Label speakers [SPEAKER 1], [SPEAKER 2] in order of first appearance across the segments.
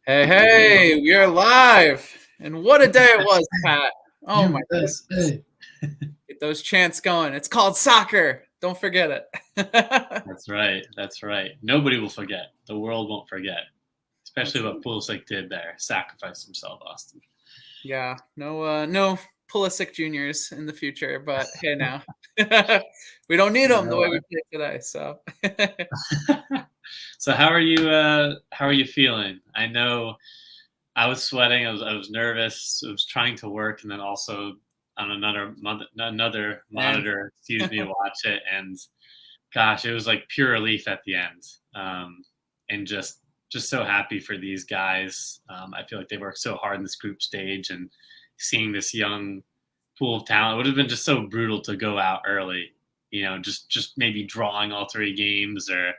[SPEAKER 1] Hey, hey, we are live. And what a day it was, Pat. Oh my goodness.
[SPEAKER 2] USA.
[SPEAKER 1] Get those chants going. It's called soccer. Don't forget it.
[SPEAKER 2] That's right. That's right. Nobody will forget. The world won't forget, especially
[SPEAKER 1] That's
[SPEAKER 2] what
[SPEAKER 1] right.
[SPEAKER 2] Pulisic did there. Sacrificed himself, Austin.
[SPEAKER 1] Yeah, no Pulisic juniors in the future, but hey now. We don't need them the way we
[SPEAKER 2] No.
[SPEAKER 1] play today, so
[SPEAKER 2] So how are you feeling? I know I was sweating. I was nervous. I was trying to work, and then also on another
[SPEAKER 1] man.
[SPEAKER 2] monitor, excuse me, watch it. And gosh, it was like pure relief at the end. And just so happy for these guys. I feel like they worked so hard in this group stage, and seeing this young pool of talent, it would have been just so brutal to go out early. Just maybe drawing all three games, or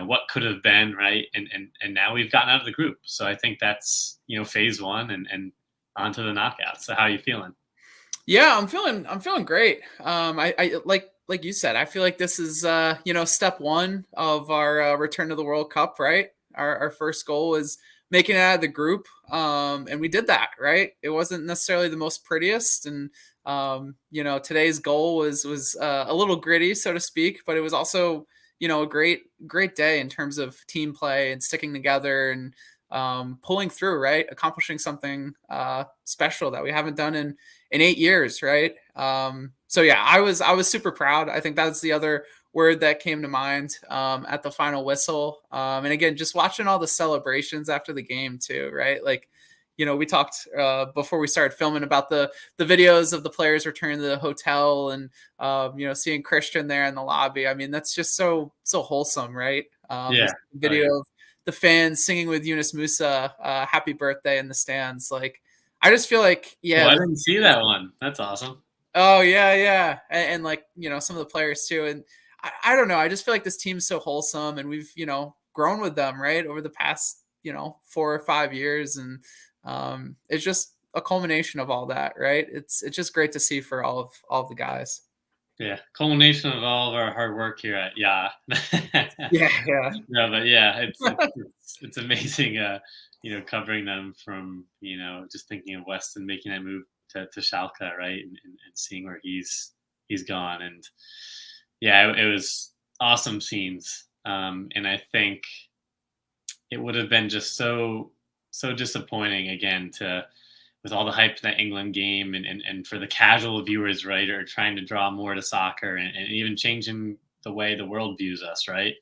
[SPEAKER 2] what could have been, right? And now we've gotten out of the group, so I think that's phase one, and on to the knockouts. So how are you feeling?
[SPEAKER 1] Yeah, I'm feeling great. I like you said, I feel like this is step one of our return to the World Cup, right? Our first goal is making it out of the group, and we did that, right? It wasn't necessarily the most prettiest, and today's goal was a little gritty, so to speak, but it was also a great day in terms of team play and sticking together and pulling through, right? Accomplishing something special that we haven't done in 8 years, right? So yeah, I was super proud. I think that's the other word that came to mind at the final whistle. And again, just watching all the celebrations after the game too, right? Like, we talked before we started filming about the videos of the players returning to the hotel and seeing Christian there in the lobby. I mean, that's just so wholesome, right? This
[SPEAKER 2] Yeah. Oh yeah.
[SPEAKER 1] video of the fans singing with Yunus Musa, "Happy Birthday" in the stands. Like, I just feel like,
[SPEAKER 2] Oh,
[SPEAKER 1] yeah,
[SPEAKER 2] I
[SPEAKER 1] this
[SPEAKER 2] didn't see that one. That's awesome.
[SPEAKER 1] oh, yeah, yeah, and, like, some of the players too, and I don't know, I just feel like this team's so wholesome, and we've, grown with them, right, over the past, 4 or 5 years, and, it's just a culmination of all that, right? It's just great to see for all of the guys.
[SPEAKER 2] Yeah, culmination of all of our hard work here at Yeah.
[SPEAKER 1] Yeah, yeah.
[SPEAKER 2] No, but yeah, it's amazing, covering them from, just thinking of Weston making that move to Schalke, right? And seeing where he's gone. And yeah, it was awesome scenes. And I think it would have been just so disappointing again to with all the hype in that England game, and for the casual viewers, right, are trying to draw more to soccer, and even changing the way the world views us, right?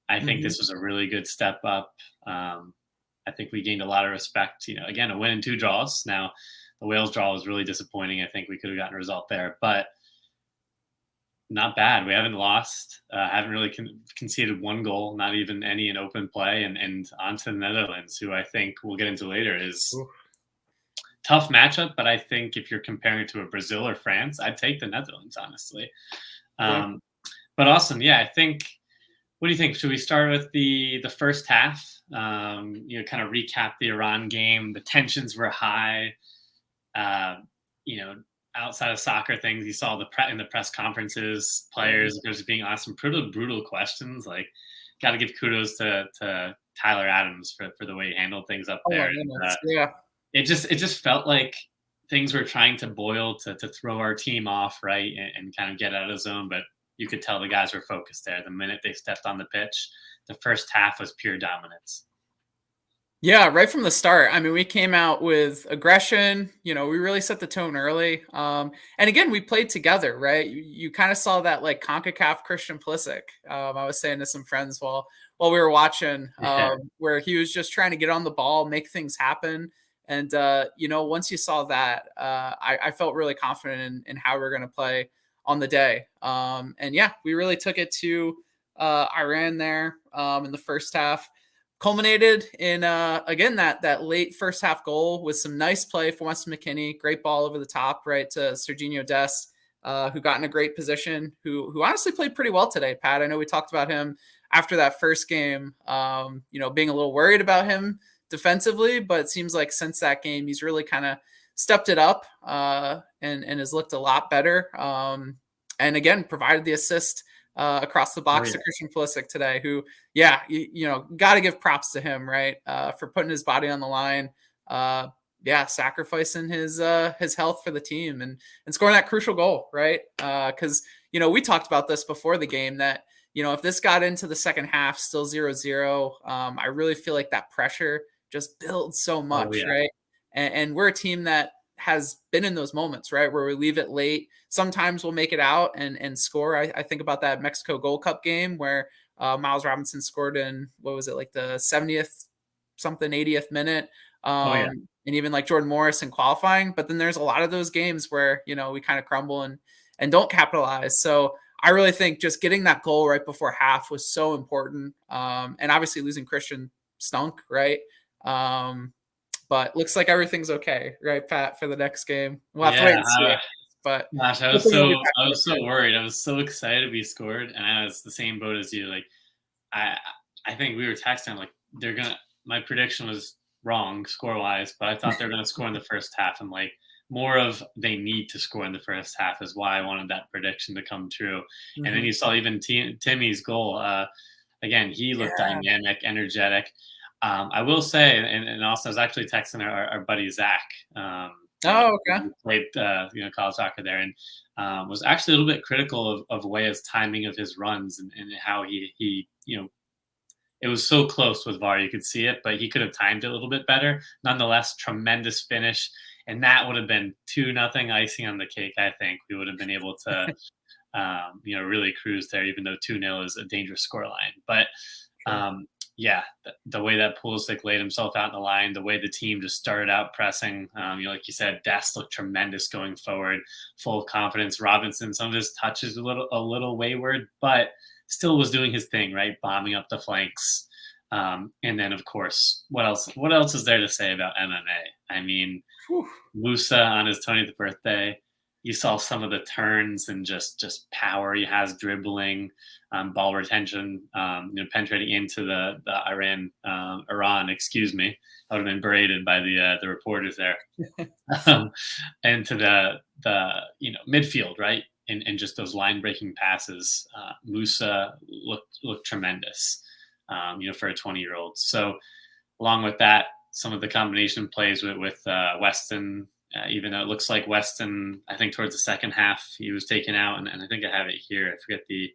[SPEAKER 2] I think
[SPEAKER 1] Mhm.
[SPEAKER 2] this was a really good step up. I think we gained a lot of respect. Again, a win and two draws. Now, the Wales draw was really disappointing. I think we could have gotten a result there, but not bad. We haven't lost. Haven't really conceded one goal, not even any in open play, and on to the Netherlands, who I think we'll get into later is
[SPEAKER 1] Oof.
[SPEAKER 2] tough matchup. But I think if you're comparing it to a Brazil or France, I'd take the Netherlands, honestly.
[SPEAKER 1] Yeah.
[SPEAKER 2] Um, but awesome, yeah. I think. What do you think? Should we start with the first half? Kind of recap the Iran game. The tensions were high. Uh, you know, outside of soccer things, you saw in the press conferences, players just being asked some pretty brutal questions. Like, got to give kudos to Tyler Adams for the way he handled things up
[SPEAKER 1] Oh
[SPEAKER 2] there.
[SPEAKER 1] my
[SPEAKER 2] And
[SPEAKER 1] goodness. Yeah.
[SPEAKER 2] it just felt like things were trying to boil to throw our team off, right, and kind of get out of the zone. But you could tell the guys were focused there. The minute they stepped on the pitch, the first half was pure dominance.
[SPEAKER 1] Yeah, right from the start. I mean, we came out with aggression. We really set the tone early. And again, we played together, right? You kind of saw that like CONCACAF Christian Pulisic. I was saying to some friends while we were watching,
[SPEAKER 2] Yeah,
[SPEAKER 1] where he was just trying to get on the ball, make things happen. And once you saw that, I felt really confident in how we're going to play on the day. And yeah, we really took it to Iran there in the first half, culminated in again that late first half goal with some nice play from Weston McKennie, great ball over the top right to Serginho Dest, who got in a great position, who honestly played pretty well today. Pat, I know we talked about him after that first game, being a little worried about him defensively, but it seems like since that game he's really kind of stepped it up and has looked a lot better. And again, provided the assist across the
[SPEAKER 2] Oh
[SPEAKER 1] box
[SPEAKER 2] yeah.
[SPEAKER 1] to Christian Pulisic today, who, yeah, got to give props to him, right, for putting his body on the line. Yeah, sacrificing his health for the team and scoring that crucial goal, right? Because we talked about this before the game that if this got into the second half, still 0-0, I really feel like that pressure just builds so
[SPEAKER 2] Oh
[SPEAKER 1] much,
[SPEAKER 2] yeah.
[SPEAKER 1] right? And we're a team that has been in those moments, right, where we leave it late. Sometimes we'll make it out and score. I think about that Mexico Gold Cup game where Miles Robinson scored in, what was it, like the 70th something, 80th minute.
[SPEAKER 2] Oh yeah.
[SPEAKER 1] And even like Jordan Morris in qualifying. But then there's a lot of those games where we kind of crumble and don't capitalize. So I really think just getting that goal right before half was so important. And obviously losing Christian stunk, right? But looks like everything's okay, right, Pat, for the next game. We'll have to wait
[SPEAKER 2] Yeah.
[SPEAKER 1] and see, I guess, but
[SPEAKER 2] Gosh,
[SPEAKER 1] hopefully we'll get back
[SPEAKER 2] I
[SPEAKER 1] to
[SPEAKER 2] was so
[SPEAKER 1] it.
[SPEAKER 2] worried. I was so excited to be scored, and I was the same boat as you. Like I I think we were texting like they're gonna. My prediction was wrong score wise, but I thought they were gonna score in the first half. I'm like more of they need to score in the first half is why I wanted that prediction to come true. And then
[SPEAKER 1] Mhm.
[SPEAKER 2] you saw even Timmy's goal. Again, he looked
[SPEAKER 1] Yeah.
[SPEAKER 2] dynamic, energetic. I will say, and also I was actually texting our buddy Zach.
[SPEAKER 1] Oh, okay.
[SPEAKER 2] Who played college soccer there, and was actually a little bit critical of Weah's timing of his runs and how he it was so close with VAR you could see it, but he could have timed it a little bit better. Nonetheless, tremendous finish, and that would have been 2-0 icing on the cake. I think we would have been able to really cruise there, even though 2-0 is a dangerous scoreline. But
[SPEAKER 1] Sure.
[SPEAKER 2] yeah, the way that Pulisic laid himself out in the line, the way the team just started out pressing, like you said, Dest looked tremendous going forward, full of confidence. Robinson, some of his touches a little wayward, but still was doing his thing, right? Bombing up the flanks. And then, of course, what else? What else is there to say about MMA? I mean,
[SPEAKER 1] Whew.
[SPEAKER 2] Musa on his 20th birthday. You saw some of the turns and just power he has dribbling, ball retention, penetrating into the Iran, excuse me. I would have been berated by the reporters there, um, and to the midfield, right, and just those line breaking passes. Musa looked tremendous, for a 20-year-old. So along with that, some of the combination plays with Weston, even though it looks like Weston, I think towards the second half he was taken out, and I think I have it here. I forget the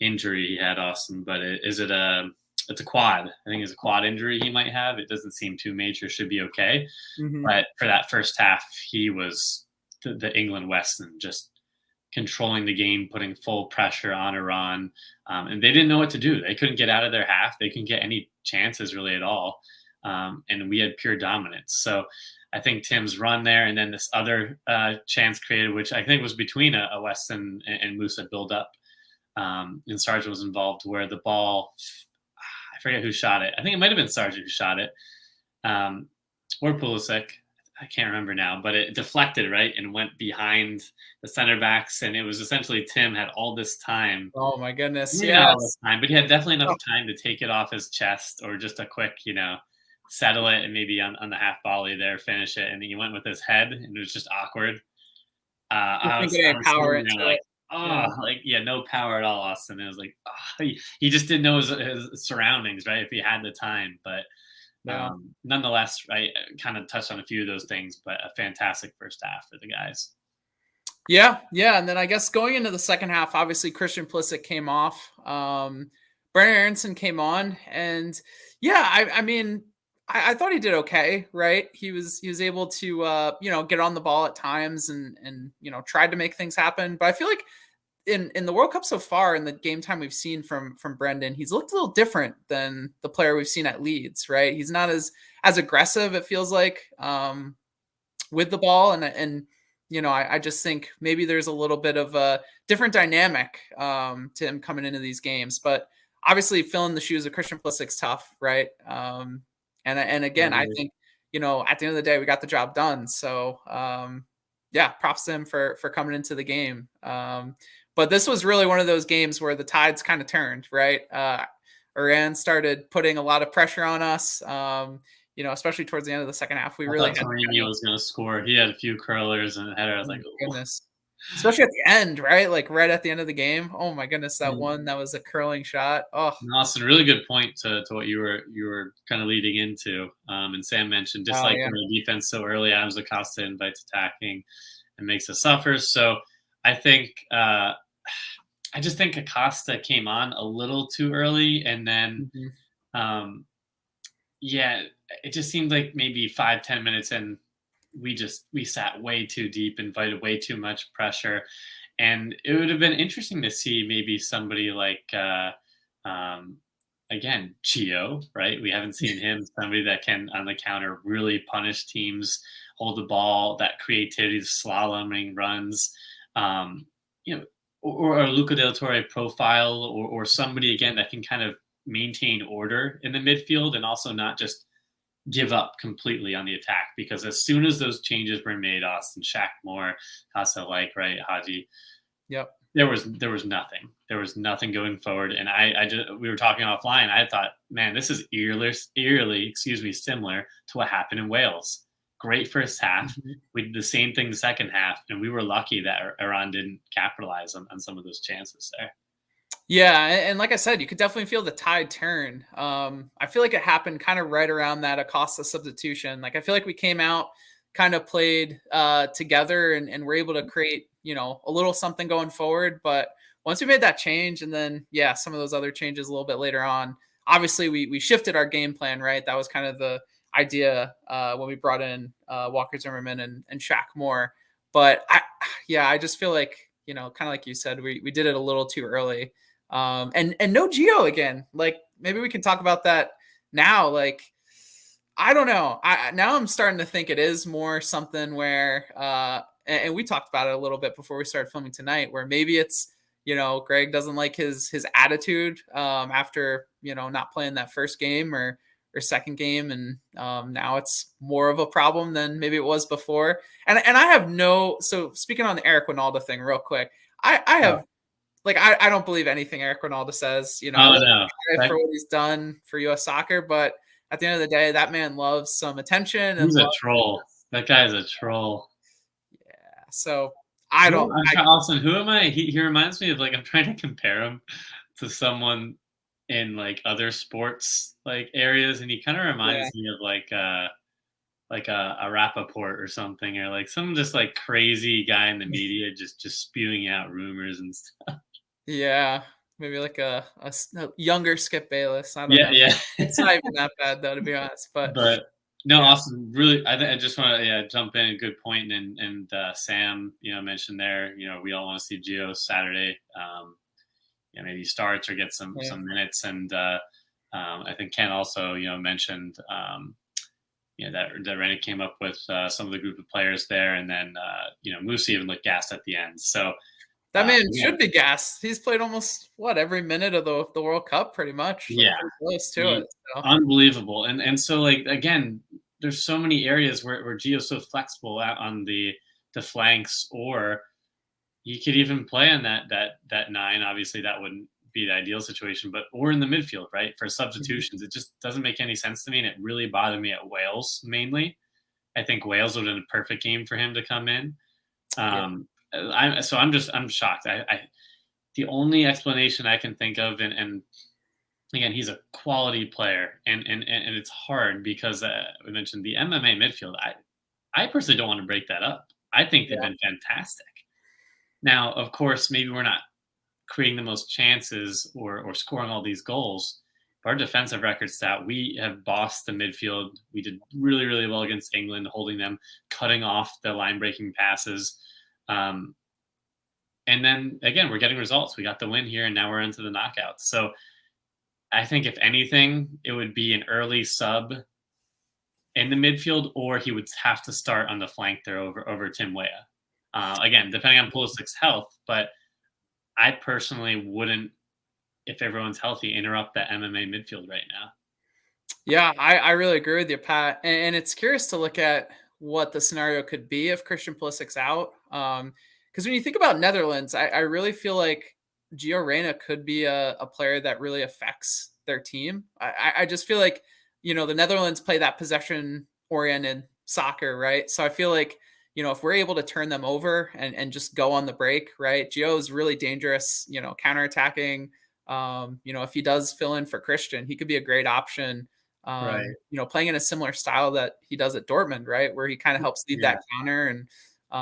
[SPEAKER 2] injury he had, Austin, but is it a? It's a quad. I think it's a quad injury he might have. It doesn't seem too major. Should be okay.
[SPEAKER 1] Mhm.
[SPEAKER 2] But for that first half, he was the England Weston, just controlling the game, putting full pressure on Iran, and they didn't know what to do. They couldn't get out of their half. They couldn't get any chances really at all, and we had pure dominance. So I think Tim's run there, and then this other chance created, which I think was between a Weston and Musa build up, and Sargent was involved, where the ball, I forget who shot it. I think it might have been Sargent who shot it, um, or Pulisic. I can't remember now, but it deflected right and went behind the center backs, and it was essentially Tim had all this time.
[SPEAKER 1] Oh my goodness,
[SPEAKER 2] Maybe not all
[SPEAKER 1] yes.
[SPEAKER 2] this time, but he had definitely enough
[SPEAKER 1] Oh,
[SPEAKER 2] time to take it off his chest or just a quick, settle it and maybe on the half volley there finish it. And he went with his head, and it was just awkward.
[SPEAKER 1] you're
[SPEAKER 2] I was
[SPEAKER 1] thinking
[SPEAKER 2] I
[SPEAKER 1] any
[SPEAKER 2] was
[SPEAKER 1] power
[SPEAKER 2] sitting there
[SPEAKER 1] into
[SPEAKER 2] like,
[SPEAKER 1] it.
[SPEAKER 2] oh,
[SPEAKER 1] Yeah,
[SPEAKER 2] like yeah, no power at all, Austin. It was like he just didn't know his surroundings, right? If he had the time, but
[SPEAKER 1] yeah.
[SPEAKER 2] nonetheless, right, kind of touched on a few of those things, but a fantastic first half for the guys.
[SPEAKER 1] Yeah, yeah, and then I guess going into the second half, obviously Christian Pulisic came off. Brandon Aronson came on, and yeah, I mean, I thought he did okay, right? He was able to get on the ball at times and tried to make things happen. But I feel like in the World Cup so far, in the game time we've seen from Brendan, he's looked a little different than the player we've seen at Leeds, right? He's not as aggressive. It feels like with the ball, and I just think maybe there's a little bit of a different dynamic to him coming into these games. But obviously, filling the shoes of Christian Pulisic's tough, right? And again, I
[SPEAKER 2] Totally.
[SPEAKER 1] think at the end of the day, we got the job done. So yeah, props to him for coming into the game. But this was really one of those games where the tides kind of turned, right? Iran started putting a lot of pressure on us. Especially towards the end of the second half, we
[SPEAKER 2] I
[SPEAKER 1] really
[SPEAKER 2] thought
[SPEAKER 1] had to kind
[SPEAKER 2] Torino
[SPEAKER 1] of,
[SPEAKER 2] was going to score. He had a few curlers and a header. I was
[SPEAKER 1] oh
[SPEAKER 2] like,
[SPEAKER 1] my
[SPEAKER 2] ooh.
[SPEAKER 1] goodness. Especially at the end, right? Like right at the end of the game. Oh my goodness, that
[SPEAKER 2] Mm.
[SPEAKER 1] one that was a curling shot. Oh,
[SPEAKER 2] And Austin, really good point to what you were kind of leading into. And Sam mentioned just
[SPEAKER 1] wow,
[SPEAKER 2] like
[SPEAKER 1] yeah.
[SPEAKER 2] the defense so early, Adams Acosta invites attacking and makes us suffer. So I think I just think Acosta came on a little too early, and then
[SPEAKER 1] Mhm.
[SPEAKER 2] um, yeah, it just seemed like maybe 5-10 minutes in, we sat way too deep, invited way too much pressure, and it would have been interesting to see maybe somebody like um, again Gio, right? We haven't seen him, somebody that can on the counter really punish teams, hold the ball, that creativity, slaloming runs, um, you know, or a Luca Del Torre profile, or somebody again that can kind of maintain order in the midfield and also not just give up completely on the attack, because as soon as those changes were made, Austin, Shaq Moore, Hasa like right, Haji,
[SPEAKER 1] Yep.
[SPEAKER 2] there was nothing. There was nothing going forward. And I just we were talking offline. I thought, man, this is eerily, excuse me, similar to what happened in Wales. Great first half.
[SPEAKER 1] Mhm.
[SPEAKER 2] We did the same thing the second half, and we were lucky that Iran didn't capitalize on some of those chances there.
[SPEAKER 1] Yeah, and like I said, you could definitely feel the tide turn. I feel like it happened kind of right around that Acosta substitution. Like I feel like we came out, kind of played together, and were able to create, a little something going forward. But once we made that change, and then yeah, some of those other changes a little bit later on, obviously we shifted our game plan. Right, that was kind of the idea when we brought in Walker Zimmerman and Shaq Moore. But yeah, I just feel like kind of like you said, we did it a little too early. And no Geo again. Like maybe we can talk about that now. Like I don't know. Now I'm starting to think it is more something where and we talked about it a little bit before we started filming tonight, where maybe it's Greg doesn't like his attitude after not playing that first game or second game, and now it's more of a problem than maybe it was before. And I have no. So speaking on the Eric Winalda thing, real quick, I
[SPEAKER 2] Oh,
[SPEAKER 1] have like I don't believe anything Eric Ronaldo says. I
[SPEAKER 2] oh
[SPEAKER 1] love
[SPEAKER 2] no,
[SPEAKER 1] the guy
[SPEAKER 2] that,
[SPEAKER 1] for what he's done for U.S. soccer, but at the end of the day, that man loves some attention and
[SPEAKER 2] he's a
[SPEAKER 1] loves.
[SPEAKER 2] troll. That guy's a troll.
[SPEAKER 1] Yeah, so I
[SPEAKER 2] Who
[SPEAKER 1] don't.
[SPEAKER 2] I'm Austin, who am I? He reminds me of, like, I'm trying to compare him to someone in, like, other sports, like, areas, and he kinda
[SPEAKER 1] Yeah,
[SPEAKER 2] reminds me of, like a Rappaport or something, or, like, some just, like, crazy guy in the media just spewing out rumors and stuff.
[SPEAKER 1] yeah, maybe like a younger Skip Bayless. I don't
[SPEAKER 2] Yeah,
[SPEAKER 1] know. It's
[SPEAKER 2] yeah.
[SPEAKER 1] not even that bad though, to be honest. But
[SPEAKER 2] But no,
[SPEAKER 1] yeah,
[SPEAKER 2] Austin, really, I just want to, yeah, jump in. Good point, and Sam, mentioned there. We all want to see Gio Saturday. Maybe he starts or get some
[SPEAKER 1] yeah.
[SPEAKER 2] some minutes, and I think Ken also, mentioned, that Rennie came up with some of the group of players there, and then Moose even looked gassed at the end. So
[SPEAKER 1] That man
[SPEAKER 2] again,
[SPEAKER 1] should be gassed. He's played almost what every minute of the World Cup, pretty much, like
[SPEAKER 2] yeah,
[SPEAKER 1] pretty close to
[SPEAKER 2] he
[SPEAKER 1] it. So
[SPEAKER 2] unbelievable, and so, like, again, there's so many areas where Gio's so flexible out on the flanks, or he could even play on that nine. Obviously, that wouldn't be the ideal situation, but or in the midfield, right? For
[SPEAKER 1] mhm,
[SPEAKER 2] substitutions, it just doesn't make any sense to me, and it really bothered me at Wales mainly. I think Wales would have been a perfect game for him to come in.
[SPEAKER 1] yeah,
[SPEAKER 2] I'm shocked. The only explanation I can think of, and again, he's a quality player, and it's hard because we mentioned the MMA midfield. I personally don't want to break that up. I think they've
[SPEAKER 1] yeah,
[SPEAKER 2] been fantastic. Now, of course, maybe we're not creating the most chances or scoring all these goals. But our defensive record stat, we have bossed the midfield. We did really, really well against England, holding them, cutting off the line breaking passes. Um, and then again, we're getting results. We got the win here, and now we're into the knockouts. So I think if anything, it would be an early sub in the midfield, or he would have to start on the flank there over Tim Weah. Again, depending on Pulisic's health, but I personally wouldn't, if everyone's healthy, interrupt that MMA midfield right now.
[SPEAKER 1] yeah. I really agree with you, Pat. And it's curious to look at what the scenario could be if Christian Pulisic's out. Because when you think about Netherlands, I really feel like Gio Reyna could be a player that really affects their team. I just feel like the Netherlands play that possession oriented soccer, right? So I feel like if we're able to turn them over and just go on the break, right? Gio is really dangerous, counterattacking. If he does fill in for Christian, he could be a great option.
[SPEAKER 2] Right.
[SPEAKER 1] Playing in a similar style that he does at Dortmund, right, where he kind of helps lead
[SPEAKER 2] Yeah.
[SPEAKER 1] that counter. And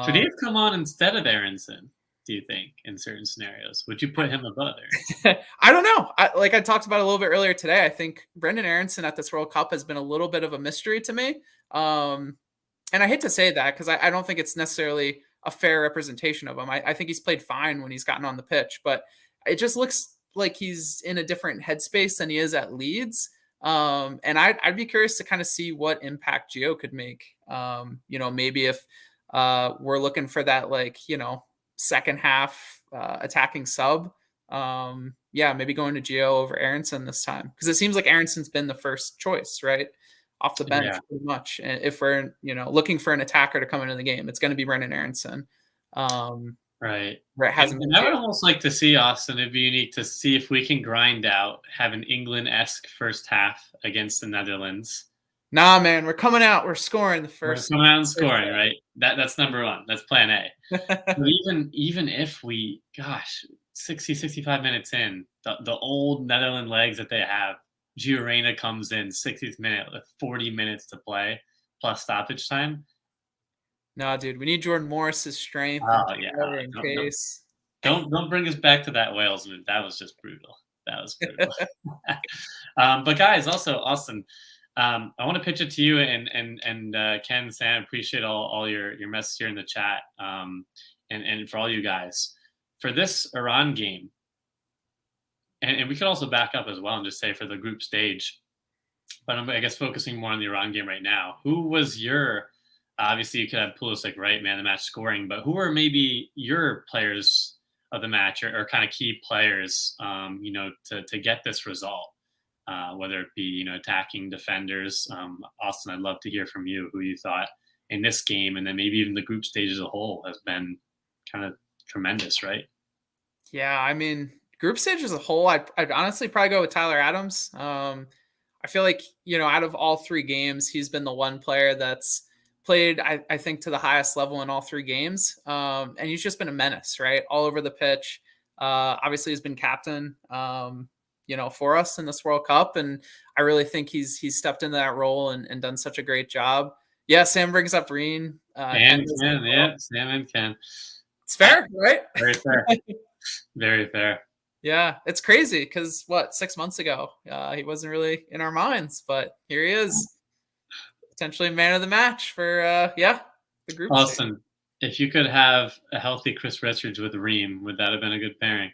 [SPEAKER 2] Should he have come on instead of Aronson, do you think, in certain scenarios? Would you put him above Aronson?
[SPEAKER 1] I don't know. Like I talked about a little bit earlier today, I think Brendan Aronson at this World Cup has been a little bit of a mystery to me. Um, and I hate to say that because I don't think it's necessarily a fair representation of him. I think he's played fine when he's gotten on the pitch, but it just looks like he's in a different headspace than he is at Leeds. And I'd be curious to kind of see what impact Gio could make. Maybe if we're looking for that, like, second half attacking sub. Maybe going to Gio over Aronson this time because it seems like Aronson's been the first choice, right? Off the bench
[SPEAKER 2] Yeah.
[SPEAKER 1] pretty much. And if we're, looking for an attacker to come into the game, it's going to be Brendan Aronson.
[SPEAKER 2] Right.
[SPEAKER 1] Where it
[SPEAKER 2] And
[SPEAKER 1] hasn't been
[SPEAKER 2] and I would
[SPEAKER 1] Gio.
[SPEAKER 2] almost like to see, Austin, it'd be unique to see if we can grind out, have an England-esque first half against the Netherlands.
[SPEAKER 1] Nah, man, we're coming out. We're scoring the
[SPEAKER 2] We're
[SPEAKER 1] first.
[SPEAKER 2] coming out and scoring, right? That's number one. That's plan A. But even if we, gosh, 60, 65 minutes in, the old Netherlands legs that they have, Gio Reyna comes in 60th minute with 40 minutes to play plus stoppage time.
[SPEAKER 1] No, dude, we need Jordan Morris's strength and
[SPEAKER 2] Oh yeah,
[SPEAKER 1] whatever in
[SPEAKER 2] don't don't
[SPEAKER 1] case.
[SPEAKER 2] don't bring us back to that Wales move. That was just brutal. That was brutal. But guys, also Austin, I want to pitch it to you and Ken, Sam. Appreciate all your messages here in the chat, and for all you guys for this Iran game, and we could also back up as well and just say for the group stage. But I guess focusing more on the Iran game right now. Who was your obviously you could have Pulisic, right, man, the match scoring, but who are maybe your players of the match or kind of key players, to get this result, whether it be, attacking defenders. Austin, I'd love to hear from you who you thought in this game and then maybe even the group stage as a whole has been kind of tremendous, right?
[SPEAKER 1] Yeah, I mean, group stage as a whole, I'd honestly probably go with Tyler Adams. I feel like, out of all three games, he's been the one player that's played, I think, to the highest level in all three games. And he's just been a menace, right? All over the pitch. Obviously, he's been captain, for us in this World Cup. And I really think he's stepped into that role and done such a great job. Yeah, Sam brings up Reen.
[SPEAKER 2] And Ken, yeah, Sam and Ken.
[SPEAKER 1] It's fair, right?
[SPEAKER 2] Very fair. Very fair.
[SPEAKER 1] Yeah, it's crazy because 6 months ago, he wasn't really in our minds, but here he is, potentially man of the match for the group stage.
[SPEAKER 2] Awesome. If you could have a healthy Chris Richards with Reem, would that have been a good pairing?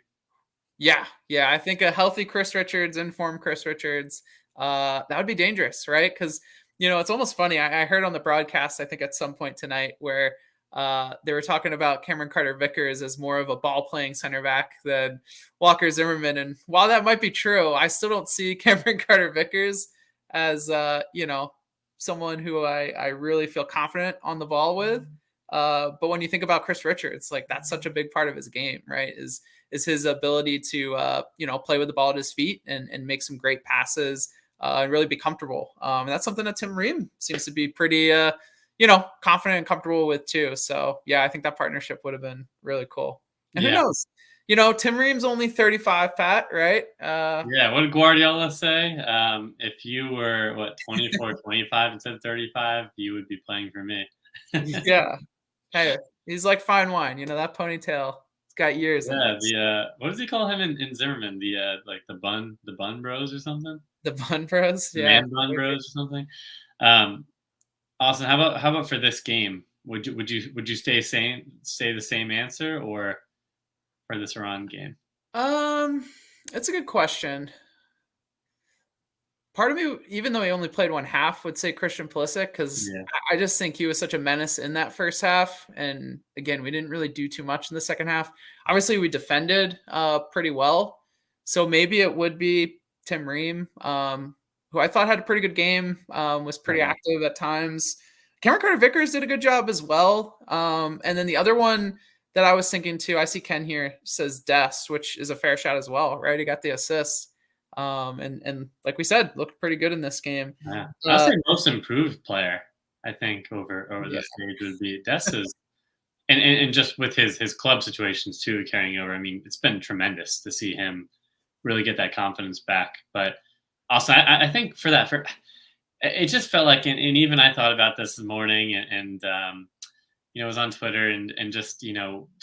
[SPEAKER 1] Yeah, I think a healthy Chris Richards, informed Chris Richards, that would be dangerous, right? Because it's almost funny. I heard on the broadcast, I think at some point tonight, where they were talking about Cameron Carter-Vickers as more of a ball-playing center back than Walker Zimmerman. And while that might be true, I still don't see Cameron Carter-Vickers as, someone who I really feel confident on the ball with. But when you think about Chris Richards, like that's such a big part of his game, right? Is his ability to, play with the ball at his feet and make some great passes and really be comfortable. And that's something that Tim Ream seems to be pretty, confident and comfortable with too. So yeah, I think that partnership would have been really cool. And who knows? Tim Ream's only 35, Pat, right?
[SPEAKER 2] Yeah, what did Guardiola say? If you were 24, 25 instead of 35, you would be playing for me.
[SPEAKER 1] Yeah. Hey, he's like fine wine, that ponytail. It's got years in it.
[SPEAKER 2] What does he call him in Zimmerman? The bun bros or something?
[SPEAKER 1] The Bun Bros,
[SPEAKER 2] The
[SPEAKER 1] yeah.
[SPEAKER 2] man bun bros or something. Austin, how about for this game? Would you stay the same answer or for this Iran game?
[SPEAKER 1] It's a good question. Part of me, even though he only played one half, would say Christian Pulisic because I just think he was such a menace in that first half. And again, we didn't really do too much in the second half. Obviously, we defended pretty well. So maybe it would be Tim Ream, who I thought had a pretty good game, was pretty active at times. Cameron Carter-Vickers did a good job as well. And then the other one that I was thinking too, I see Ken here says Dest, which is a fair shot as well, right? He got the assist. And like we said, looked pretty good in this game.
[SPEAKER 2] Yeah. I'll say most improved player. I think over
[SPEAKER 1] Yeah.
[SPEAKER 2] this stage would be Des is and just with his club situations too carrying over. I mean, it's been tremendous to see him really get that confidence back. But also, I think for it just felt like, and even I thought about this morning, and I was on Twitter and just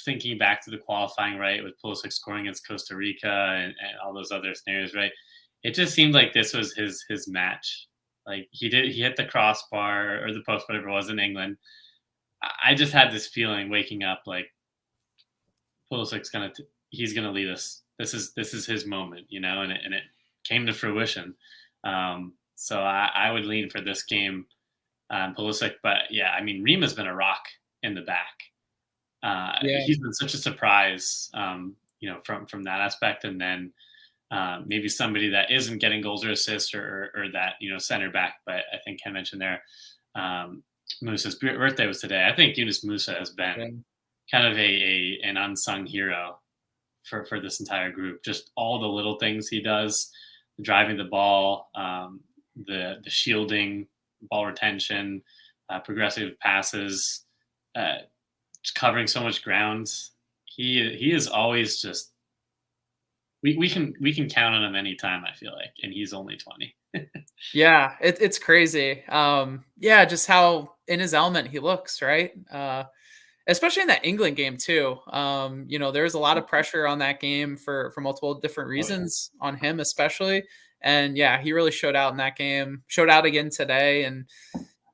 [SPEAKER 2] thinking back to the qualifying right with Pulisic scoring against Costa Rica and all those other scenarios, right? It just seemed like this was his match. Like he hit the crossbar or the post, whatever it was in England. I just had this feeling waking up like Pulisic's he's gonna lead us. This is his moment, and it came to fruition. So I would lean for this game, Pulisic. But yeah, I mean, Rima's been a rock in the back.
[SPEAKER 1] Yeah.
[SPEAKER 2] He's been such a surprise, from that aspect, and then maybe somebody that isn't getting goals or assists or that center back. But I think Ken mentioned there, Musa's birthday was today. I think Yunus Musa has
[SPEAKER 1] Yeah.
[SPEAKER 2] been kind of an unsung hero for this entire group. Just all the little things he does, driving the ball, the shielding, ball retention, progressive passes, just covering so much ground. He is always just we can count on him anytime. I feel like, and he's only 20.
[SPEAKER 1] Yeah, it's crazy. Yeah, just how in his element he looks, right? Especially in that England game too. There's a lot of pressure on that game for multiple different
[SPEAKER 2] Oh yeah,
[SPEAKER 1] reasons on him, especially. And yeah, he really showed out in that game. Showed out again today, and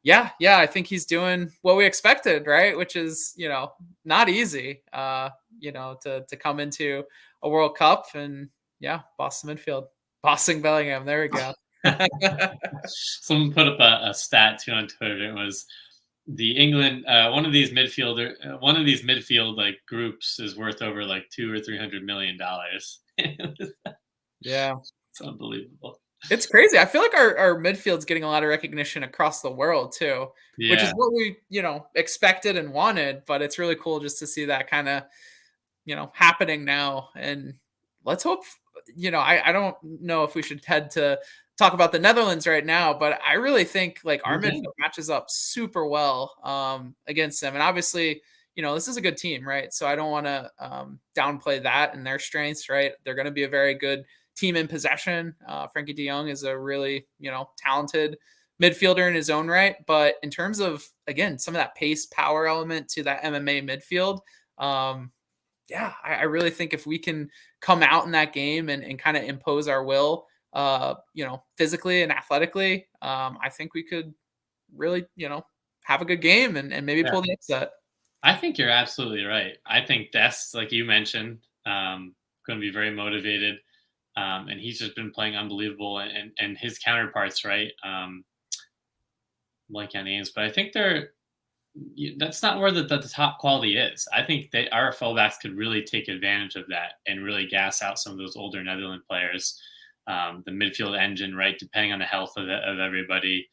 [SPEAKER 1] yeah, I think he's doing what we expected, right? Which is not easy. To come into a World Cup and yeah, boss the midfield, bossing Bellingham. There we go.
[SPEAKER 2] someone put up a stat too on Twitter. It was the England one of these midfield like groups is worth over like $200 or $300 million.
[SPEAKER 1] Yeah.
[SPEAKER 2] It's unbelievable.
[SPEAKER 1] It's crazy. I feel like our midfield's getting a lot of recognition across the world too, which is
[SPEAKER 2] Yeah,
[SPEAKER 1] what we, expected and wanted, but it's really cool just to see that kind of, happening now. And let's hope, I don't know if we should head to talk about the Netherlands right now, but I really think like our
[SPEAKER 2] okay.
[SPEAKER 1] midfield matches up super well against them. And obviously, this is a good team, right? So I don't want to downplay that and their strengths, right? They're going to be a very good team in possession. Frankie De Jong is a really, talented midfielder in his own right. But in terms of, again, some of that pace power element to that MMA midfield, yeah, I really think if we can come out in that game and kind of impose our will, physically and athletically, I think we could really, have a good game and maybe
[SPEAKER 2] Yeah.
[SPEAKER 1] pull the upset.
[SPEAKER 2] I think you're absolutely right. I think that's like you mentioned, going to be very motivated, and he's just been playing unbelievable, and his counterparts, right? Like on names, but I think that's not where the top quality is. I think that our fullbacks could really take advantage of that and really gas out some of those older Netherlands players. The midfield engine, right? Depending on the health of everybody.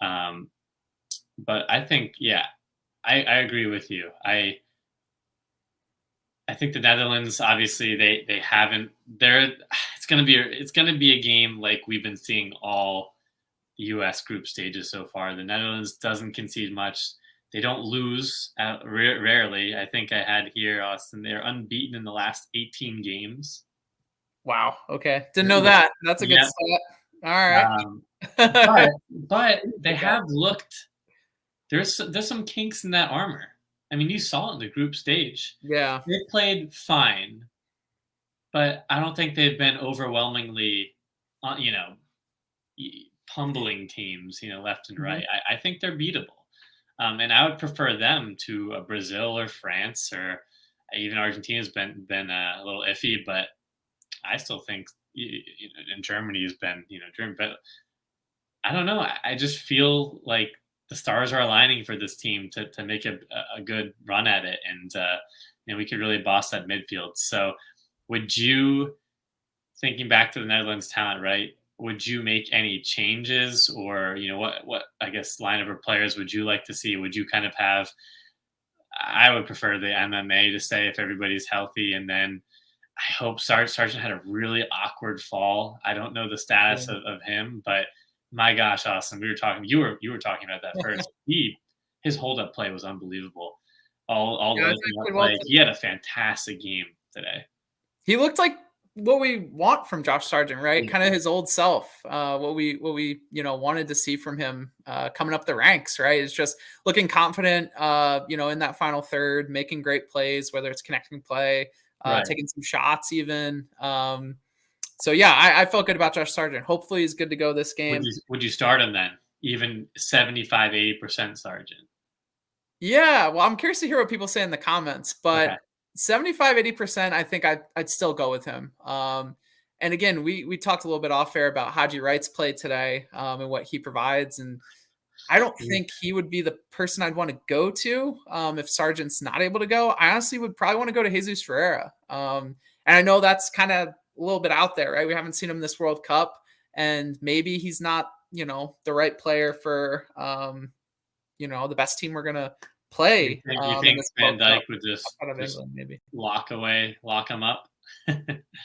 [SPEAKER 2] Um, but I think, yeah, I agree with you. I think the Netherlands, obviously, they haven't. It's gonna be a game like we've been seeing all U.S. group stages so far. The Netherlands doesn't concede much. They don't lose rarely. I think I had here, Austin. They're unbeaten in the last 18 games.
[SPEAKER 1] Wow. Okay. Didn't know that. That's a good
[SPEAKER 2] Yeah,
[SPEAKER 1] stat. All right.
[SPEAKER 2] um, but they
[SPEAKER 1] Okay.
[SPEAKER 2] have looked. There's some kinks in that armor. I mean, you saw it in the group stage.
[SPEAKER 1] Yeah.
[SPEAKER 2] They played fine, but I don't think they've been overwhelmingly, uh, you know, humbling teams, left and
[SPEAKER 1] Mhm.
[SPEAKER 2] right. I think they're beatable. And I would prefer them to Brazil or France or even Argentina's been a little iffy, but I still think in Germany has been German. But I don't know. I just feel like the stars are aligning for this team to make a good run at it, and we could really boss that midfield. So, would you, thinking back to the Netherlands talent, right? Would you make any changes, or what I guess line of players would you like to see? Would you kind of have? I would prefer the MMA to stay if everybody's healthy, and then I hope Sargent had a really awkward fall. I don't know the
[SPEAKER 1] Yeah.
[SPEAKER 2] status of him, but My gosh, Austin, we were talking. You were talking about that first. His hold up play was unbelievable. All
[SPEAKER 1] Yeah,
[SPEAKER 2] the
[SPEAKER 1] I thought
[SPEAKER 2] opening
[SPEAKER 1] he
[SPEAKER 2] up
[SPEAKER 1] played well
[SPEAKER 2] play.
[SPEAKER 1] today.
[SPEAKER 2] He had a fantastic game today.
[SPEAKER 1] He looked like what we want from Josh Sargent, right?
[SPEAKER 2] Yeah.
[SPEAKER 1] Kind of his old self. What we wanted to see from him coming up the ranks, right? It's just looking confident, in that final third, making great plays, whether it's connecting play,
[SPEAKER 2] Right.
[SPEAKER 1] taking some shots, even. So yeah, I felt good about Josh Sargent. Hopefully, he's good to go this game.
[SPEAKER 2] Would you start him then? Even 75-80% Sergeant.
[SPEAKER 1] Yeah, well, I'm curious to hear what people say in the comments,
[SPEAKER 2] Okay.
[SPEAKER 1] but 75-80%, I think I'd still go with him. And again, we talked a little bit off air about Haji Wright's play today, and what he provides, and I don't
[SPEAKER 2] Mm,
[SPEAKER 1] think he would be the person I'd want to go to if Sargent's not able to go. I honestly would probably want to go to Jesus Ferreira. And I know that's kind of a little bit out there, right? We haven't seen him this World Cup, and maybe he's not, the right player for, the best team we're gonna
[SPEAKER 2] You
[SPEAKER 1] play
[SPEAKER 2] think you
[SPEAKER 1] in
[SPEAKER 2] think
[SPEAKER 1] this
[SPEAKER 2] Van
[SPEAKER 1] World Cup
[SPEAKER 2] Dyke would
[SPEAKER 1] outside of
[SPEAKER 2] just
[SPEAKER 1] England, maybe.
[SPEAKER 2] lock him up?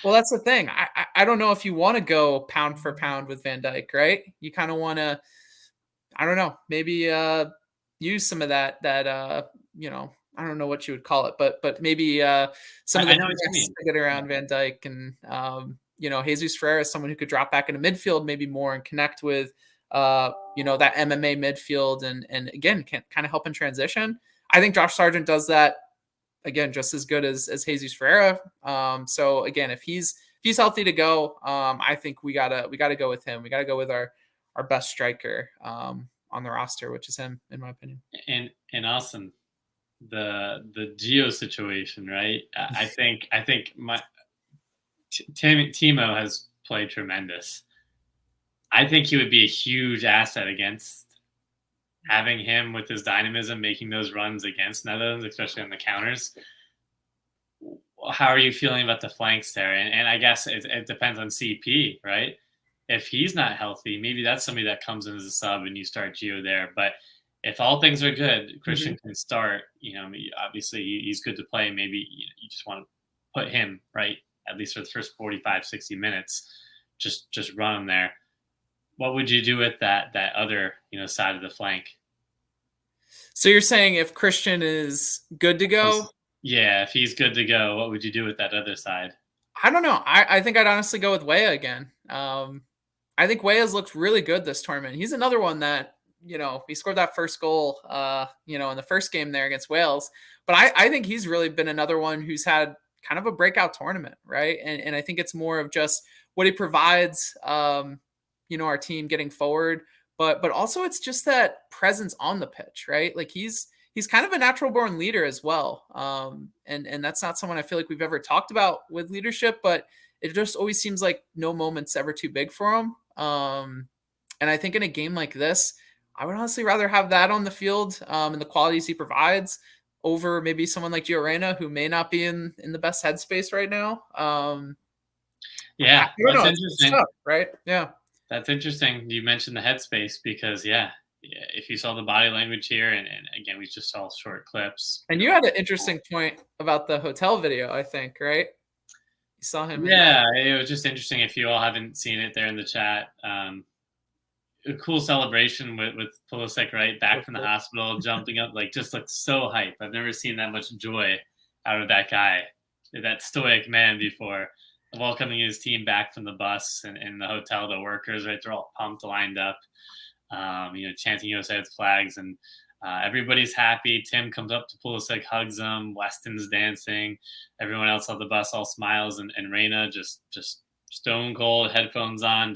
[SPEAKER 1] Well, that's the thing. I don't know if you want to go pound for pound with Van Dyke, right? You kind of want to, I don't know, maybe use some of I don't know what you would call it, but maybe some of the
[SPEAKER 2] I know what you
[SPEAKER 1] finesse
[SPEAKER 2] mean.
[SPEAKER 1] to get
[SPEAKER 2] Yeah.
[SPEAKER 1] around Van Dyke, and Jesus Ferreira is someone who could drop back into midfield maybe more and connect with that MMA midfield, and again can kind of help in transition. I think Josh Sargent does that again just as good as Jesus Ferreira. So again, if he's healthy to go, I think we gotta go with him. We gotta go with our best striker on the roster, which is him, in my opinion.
[SPEAKER 2] And Austin, the Geo situation, right? I think my Timo has played tremendous. I think he would be a huge asset against having him with his dynamism, making those runs against Netherlands, especially on the counters. How are you feeling about the flanks there? And I guess it depends on CP, right? If he's not healthy, maybe that's somebody that comes in as a sub and you start Gio there. But if all things are good,
[SPEAKER 1] Mhm.
[SPEAKER 2] Christian can start. Obviously he's good to play. Maybe you just want to put him right at least for the first 45, 60 minutes. Just run him there. What would you do with that other side of the flank?
[SPEAKER 1] So you're saying if Christian is good to go?
[SPEAKER 2] Yeah, if he's good to go, what would you do with that other side?
[SPEAKER 1] I don't know. I think I'd honestly go with Weah again. I think Weah's looked really good this tournament. He's another one that, he scored that first goal, in the first game there against Wales. But I think he's really been another one who's had kind of a breakout tournament, right? And I think it's more of just what he provides, our team getting forward. But also it's just that presence on the pitch, right? Like he's kind of a natural born leader as well. And that's not someone I feel like we've ever talked about with leadership, but it just always seems like no moment's ever too big for him. And I think in a game like this, I would honestly rather have that on the field, and the qualities he provides over maybe someone like Gio Reyna, who may not be in the best headspace right now. I
[SPEAKER 2] Yeah,
[SPEAKER 1] don't
[SPEAKER 2] that's
[SPEAKER 1] know. It's
[SPEAKER 2] interesting.
[SPEAKER 1] tough, right? Yeah.
[SPEAKER 2] That's interesting. You mentioned the headspace because, yeah, if you saw the body language here, and again, we just saw short clips.
[SPEAKER 1] And you had an interesting point about the hotel video, I think, right? You saw him in.
[SPEAKER 2] Yeah, it was just interesting. If you all haven't seen it there in the chat, a cool celebration with Pulisic, right, back from the hospital, jumping up, like just looks so hype. I've never seen that much joy out of that guy, that stoic man before. Welcoming his team back from the bus and in the hotel, the workers, right, they're all pumped, lined up, chanting USA's flags, and everybody's happy. Tim comes up to Pulisic, hugs him. Weston's dancing. Everyone else on the bus all smiles, and Reina just stone cold, headphones on,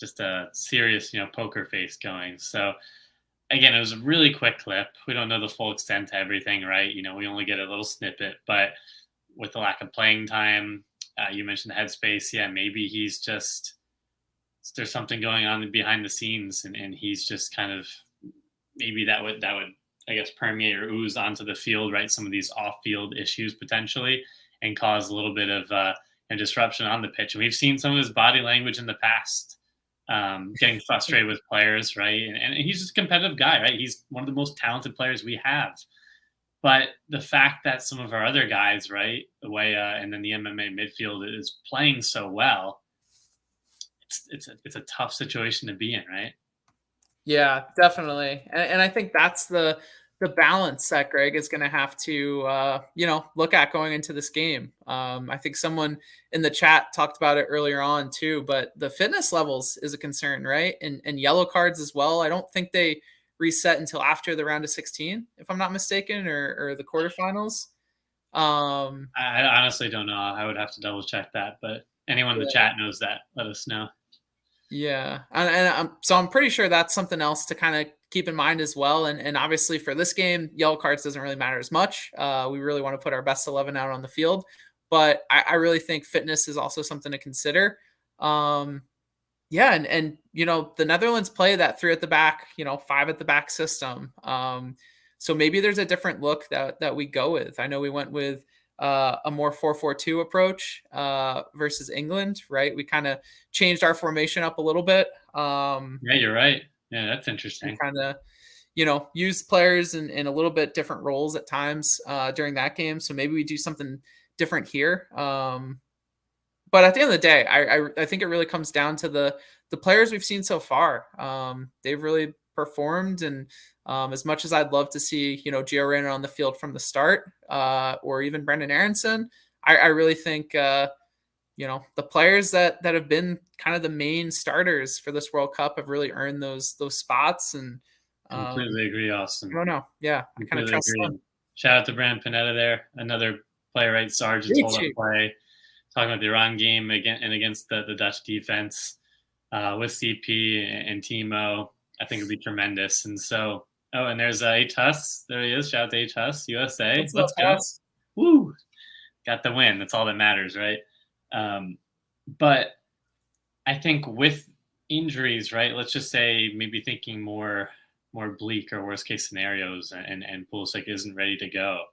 [SPEAKER 2] just a serious, poker face going. So again, it was a really quick clip. We don't know the full extent to everything, right? We only get a little snippet, but with the lack of playing time, you mentioned the headspace. Yeah, maybe there's something going on behind the scenes, and he's just kind of, maybe that would I guess permeate or ooze onto the field, right? Some of these off-field issues potentially, and cause a little bit of a disruption on the pitch. And we've seen some of his body language in the past, getting frustrated with players, right? And he's just a competitive guy, right? He's one of the most talented players we have. But the fact that some of our other guys, right, the way and then the MMA midfield is playing so well, it's a tough situation to be in, right?
[SPEAKER 1] Yeah, definitely. And I think that's the balance that Greg is going to have to look at going into this game. I think someone in the chat talked about it earlier on too, but the fitness levels is a concern, right? And yellow cards as well. I don't think they reset until after the round of 16, if I'm not mistaken, or the quarterfinals. Um,
[SPEAKER 2] I honestly don't know. I would have to double check that, but anyone in the chat knows that, let us know.
[SPEAKER 1] Yeah, and so I'm pretty sure that's something else to kind of keep in mind as well. And obviously for this game, yellow cards doesn't really matter as much. We really want to put our best 11 out on the field, but I really think fitness is also something to consider. Um, yeah, and the Netherlands play that three at the back, five at the back system. So maybe there's a different look that we go with. I know we went with a more 4-4-2 approach versus England, right? We kind of changed our formation up a little bit.
[SPEAKER 2] Yeah, you're right. Yeah, that's
[SPEAKER 1] We
[SPEAKER 2] interesting.
[SPEAKER 1] kind of use players in a little bit different roles at times during that game. So maybe we do something different here. But at the end of the day, I think it really comes down to the players we've seen so far. They've really performed, and as much as I'd love to see Gio Reyna on the field from the start, or even Brendan Aronson, I really think the players that have been kind of the main starters for this World Cup have really earned those spots, and
[SPEAKER 2] Completely agree,
[SPEAKER 1] I
[SPEAKER 2] Austin.
[SPEAKER 1] don't know, yeah, I kind of
[SPEAKER 2] Completely
[SPEAKER 1] trust
[SPEAKER 2] agree.
[SPEAKER 1] them.
[SPEAKER 2] And shout out to Brand Panetta there, another playwright. Sargent's hold up
[SPEAKER 1] Gaethje.
[SPEAKER 2] play. Talking about the Iran game again and against the Dutch defense with CP and Timo, I think it'd be tremendous. And so, oh, and there's H Huss. There he is. Shout out to H Huss, USA.
[SPEAKER 1] What's up,
[SPEAKER 2] Let's go.
[SPEAKER 1] Hoss?
[SPEAKER 2] Woo! Got the win. That's all that matters, right? But I think with injuries, right? Let's just say maybe thinking more bleak or worst case scenarios, and Pulisic isn't ready to go.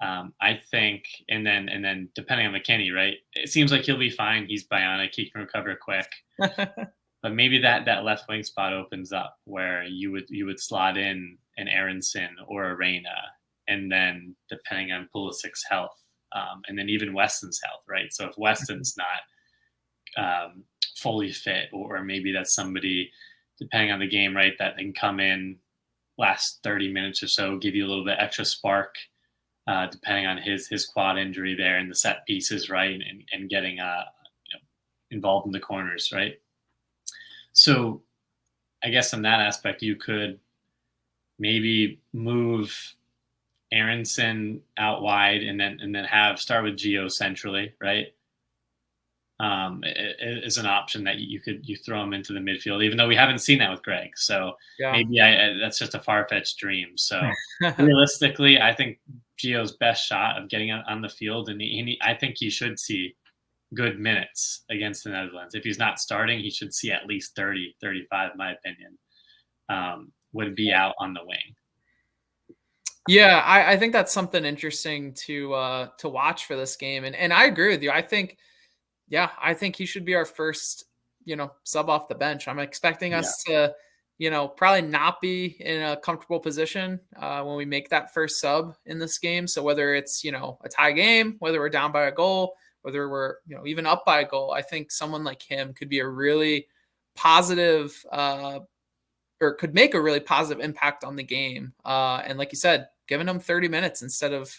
[SPEAKER 2] I think, and then depending on McKennie, right? It seems like he'll be fine. He's bionic. He can recover quick. But maybe that left wing spot opens up where you would slot in an Aronson or a Reyna, and then depending on Pulisic's health, and then even Weston's health, right? So if Weston's not fully fit, or maybe that's somebody, depending on the game, right, that can come in last 30 minutes or so, give you a little bit extra spark, depending on his quad injury there and the set pieces, right, and getting involved in the corners, right. So I guess in that aspect, you could maybe move Aronson out wide, and then start with Gio centrally, right. Is an option that you throw him into the midfield, even though we haven't seen that with Greg. So
[SPEAKER 1] Yeah.
[SPEAKER 2] maybe that's just a far fetched dream. So realistically, I think Gio's best shot of getting on the field, and I think he should see good minutes against the Netherlands. If he's not starting, he should see at least 30, 35, in my opinion, would be out on the wing.
[SPEAKER 1] Yeah, I think that's something interesting to watch for this game. And I agree with you. I think he should be our first, sub off the bench. I'm expecting us to, probably not be in a comfortable position when we make that first sub in this game. So whether it's, a tie game, whether we're down by a goal, whether we're, even up by a goal, I think someone like him could be a really positive or could make a really positive impact on the game. And like you said, giving him 30 minutes instead of,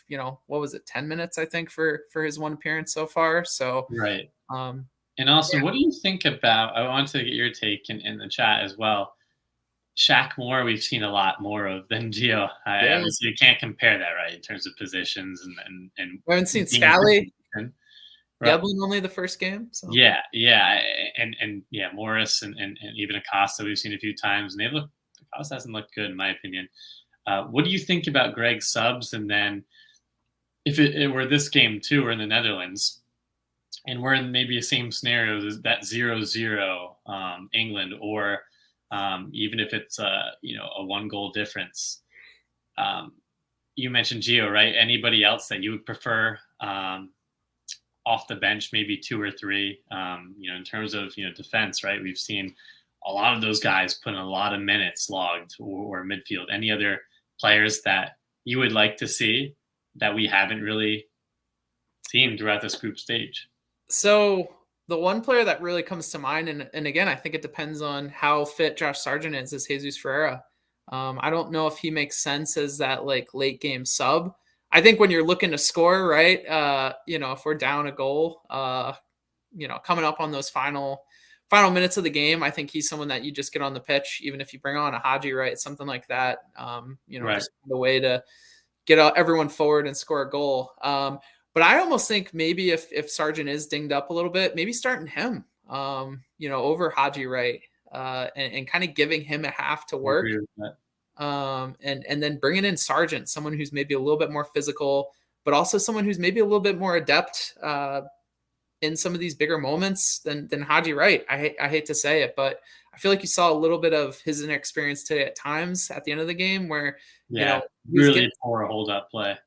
[SPEAKER 1] what was it, 10 minutes, I think, for his one appearance so far. So,
[SPEAKER 2] right.
[SPEAKER 1] Um,
[SPEAKER 2] And Austin, what do you think about? I want to get your take in the chat as well. Shaq Moore, we've seen a lot more of than Gio. Obviously, you can't compare that, right, in terms of positions and
[SPEAKER 1] we haven't seen
[SPEAKER 2] being in
[SPEAKER 1] Scally.
[SPEAKER 2] position.
[SPEAKER 1] Yedlin only the first game. So.
[SPEAKER 2] Yeah, and Morris and even Acosta we've seen a few times, and Acosta hasn't looked good in my opinion. What do you think about Greg's subs? And then if it were this game too, or in the Netherlands, and we're in maybe the same scenario as that 0-0 England, or even if it's a 1-goal difference. You mentioned Gio, right? Anybody else that you would prefer off the bench, maybe 2 or 3? In terms of defense, right? We've seen a lot of those guys put in a lot of minutes logged, or midfield. Any other players that you would like to see that we haven't really seen throughout this group stage?
[SPEAKER 1] So the one player that really comes to mind, and again, I think it depends on how fit Josh Sargent is Jesus Ferreira. I don't know if he makes sense as that like late game sub. I think when you're looking to score, right? If we're down a goal, coming up on those final minutes of the game, I think he's someone that you just get on the pitch, even if you bring on a Haji, right? Something like that.
[SPEAKER 2] Right.
[SPEAKER 1] Just the way to get everyone forward and score a goal. But I almost think maybe if Sargent is dinged up a little bit, maybe starting him, over Haji Wright, and kind of giving him a half to
[SPEAKER 2] I
[SPEAKER 1] work,
[SPEAKER 2] agree with that.
[SPEAKER 1] and then bringing in Sargent, someone who's maybe a little bit more physical, but also someone who's maybe a little bit more adept in some of these bigger moments than Haji Wright. I hate to say it, but I feel like you saw a little bit of his inexperience today at times at the end of the game where
[SPEAKER 2] Yeah,
[SPEAKER 1] he was getting.
[SPEAKER 2] really poor hold up play.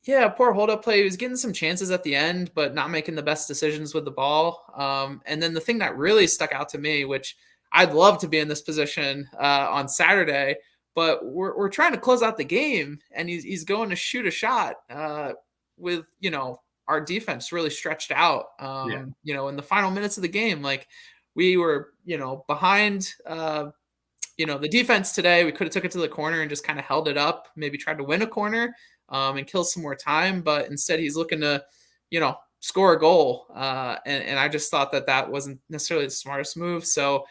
[SPEAKER 1] Yeah, poor hold up play. He was getting some chances at the end, but not making the best decisions with the ball. And then the thing that really stuck out to me, which I'd love to be in this position on Saturday, but we're trying to close out the game, and he's going to shoot a shot with our defense really stretched out.
[SPEAKER 2] Yeah.
[SPEAKER 1] In the final minutes of the game, like we were behind. The defense today, we could have took it to the corner and just kind of held it up, maybe tried to win a corner and kill some more time. But instead, he's looking to, score a goal. And I just thought that wasn't necessarily the smartest move. So,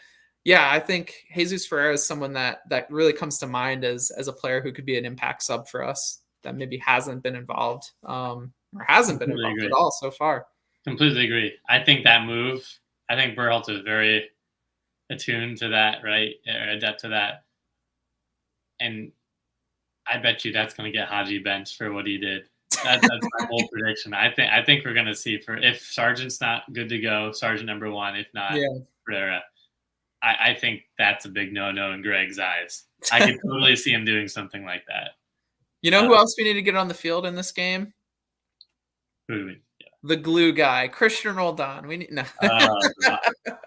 [SPEAKER 1] yeah, I think Jesus Ferreira is someone that really comes to mind as a player who could be an impact sub for us that maybe hasn't been involved or hasn't been
[SPEAKER 2] Completely
[SPEAKER 1] involved at
[SPEAKER 2] agree.
[SPEAKER 1] all so far.
[SPEAKER 2] Completely agree. I think that move. I think Berhalter is very attuned to that, right? Or adept to that, and I bet you that's going to get Haji benched for what he did. That's my bold prediction. I think we're going to see for if Sargent's not good to go, Sargent number one. If not,
[SPEAKER 1] Yeah.
[SPEAKER 2] Pereira. I think that's a big no-no in Greg's eyes. I could totally see him doing something like that.
[SPEAKER 1] You know who else we need to get on the field in this game?
[SPEAKER 2] Who do we?
[SPEAKER 1] The glue guy, Christian Roldan. We need no.